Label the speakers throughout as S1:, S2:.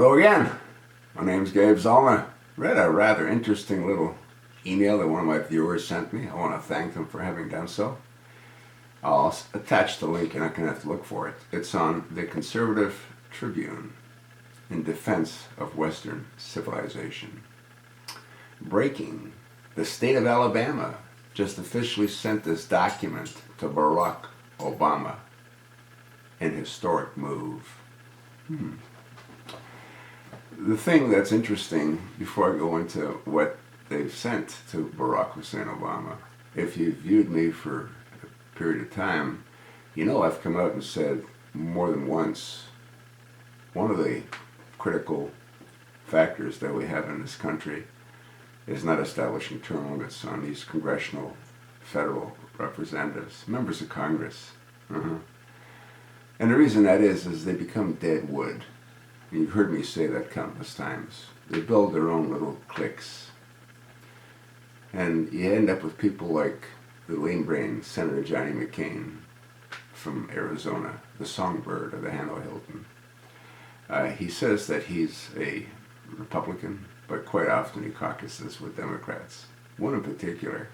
S1: Hello again. My name's Gabe Zalma. Read a rather interesting little email that one of my viewers sent me. I want to thank them for having done so. I'll attach the link. You're not going to have to look for it. It's on the Conservative Tribune in defense of Western civilization. Breaking. The state of Alabama just officially sent this document to Barack Obama. An historic move. The thing that's interesting, before I go into what they've sent to Barack Hussein Obama, if you've viewed me for a period of time, you know I've come out and said more than once, one of the critical factors that we have in this country is not establishing term limits on these congressional federal representatives, members of Congress. And the reason that is they become dead wood. You've heard me say that countless times. They build their own little cliques. And you end up with people like the lean-brained Senator Johnny McCain from Arizona, the songbird of the Hanoi Hilton. He says that he's a Republican, but quite often he caucuses with Democrats. One in particular,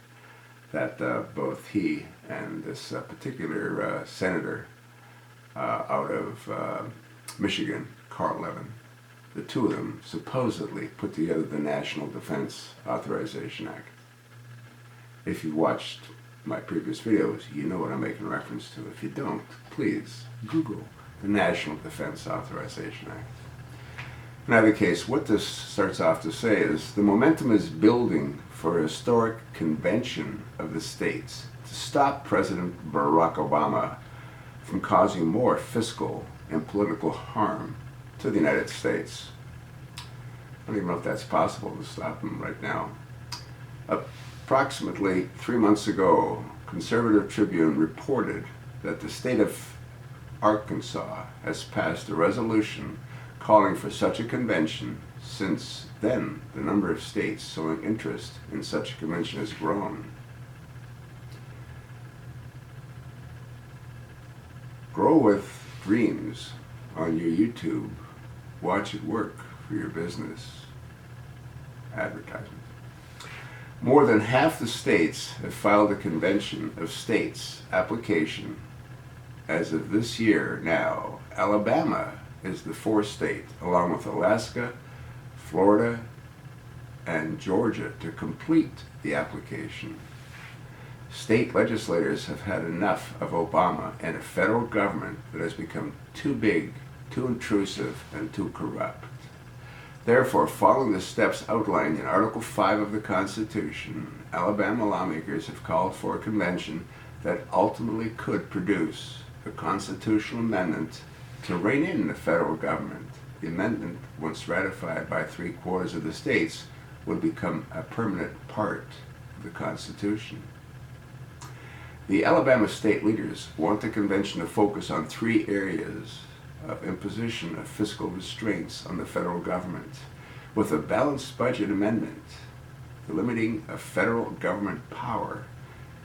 S1: that both he and this particular senator out of Michigan, Carl Levin, the two of them supposedly put together the National Defense Authorization Act. If you've watched my previous videos, you know what I'm making reference to. If you don't, please Google the National Defense Authorization Act. In either case, what this starts off to say is the momentum is building for a historic convention of the states to stop President Barack Obama from causing more fiscal and political harm to the United States. I don't even know if that's possible to stop him right now. Approximately 3 months ago, Conservative Tribune reported that the state of Arkansas has passed a resolution calling for such a convention. Since then, the number of states showing interest in such a convention has grown. Grow with dreams on your YouTube. Watch it work for your business. Advertisement. More than half the states have filed a Convention of States application. As of this year now, Alabama is the fourth state, along with Alaska, Florida, and Georgia, to complete the application. State legislators have had enough of Obama and a federal government that has become too big, too intrusive, and too corrupt. Therefore, following the steps outlined in Article 5 of the Constitution, Alabama lawmakers have called for a convention that ultimately could produce a constitutional amendment to rein in the federal government. The amendment, once ratified by 3/4 of the states, would become a permanent part of the Constitution. The Alabama state leaders want the convention to focus on 3 areas of imposition of fiscal restraints on the federal government, with a balanced budget amendment, the limiting of federal government power,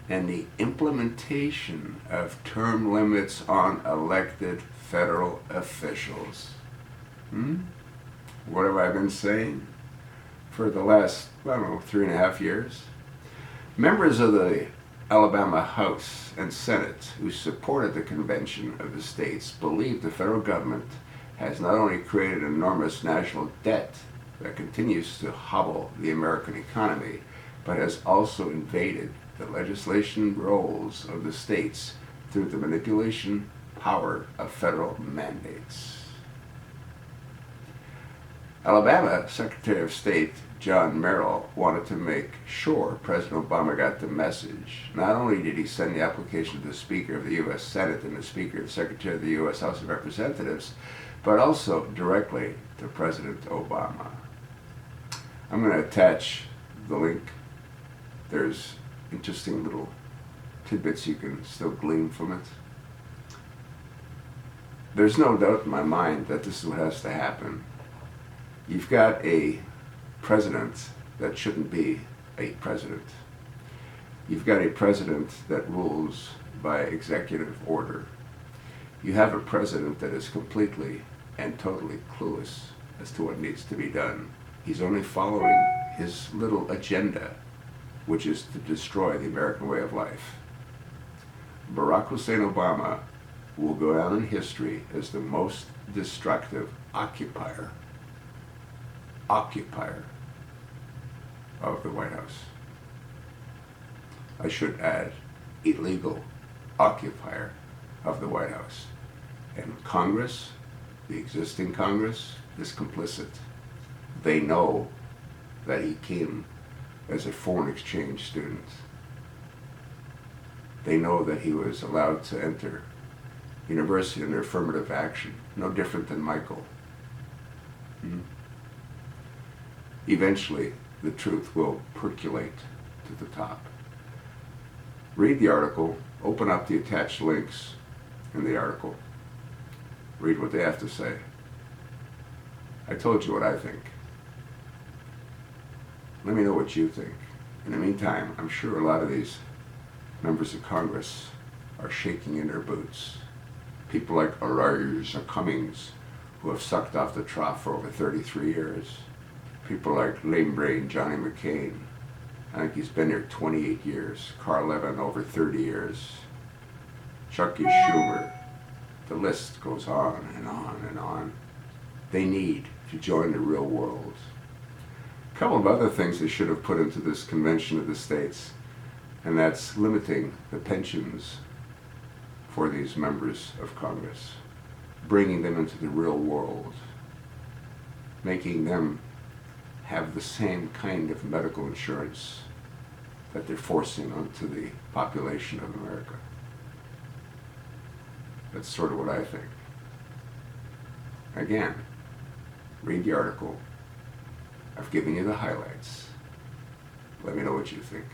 S1: and the implementation of term limits on elected federal officials. What have I been saying for the last, 3.5 years? Members of the Alabama House and Senate, who supported the Convention of the States, believe the federal government has not only created an enormous national debt that continues to hobble the American economy, but has also invaded the legislation roles of the states through the manipulation power of federal mandates. Alabama Secretary of State John Merrill wanted to make sure President Obama got the message. Not only did he send the application to the Speaker of the U.S. Senate and the Speaker and Secretary of the U.S. House of Representatives, but also directly to President Obama. I'm going to attach the link. There's interesting little tidbits you can still glean from it. There's no doubt in my mind that this is what has to happen. You've got a president that shouldn't be a president. You've got a president that rules by executive order. You have a president that is completely and totally clueless as to what needs to be done. He's only following his little agenda, which is to destroy the American way of life. Barack Hussein Obama will go down in history as the most destructive occupier of the White House. I should add, illegal occupier of the White House. And Congress, the existing Congress, is complicit. They know that he came as a foreign exchange student. They know that he was allowed to enter university under affirmative action, no different than Michael. Eventually, the truth will percolate to the top. Read the article, open up the attached links in the article. Read what they have to say. I told you what I think. Let me know what you think. In the meantime, I'm sure a lot of these members of Congress are shaking in their boots. People like Elijah Cummings, who have sucked off the trough for over 33 years. People like lame brain Johnny McCain. I think he's been here 28 years. Carl Levin, over 30 years. Chucky Schumer. The list goes on and on and on. They need to join the real world. A couple of other things they should have put into this Convention of the States, and that's limiting the pensions for these members of Congress, bringing them into the real world, making them have the same kind of medical insurance that they're forcing onto the population of America. That's sort of what I think. Again, read the article. I've given you the highlights. Let me know what you think.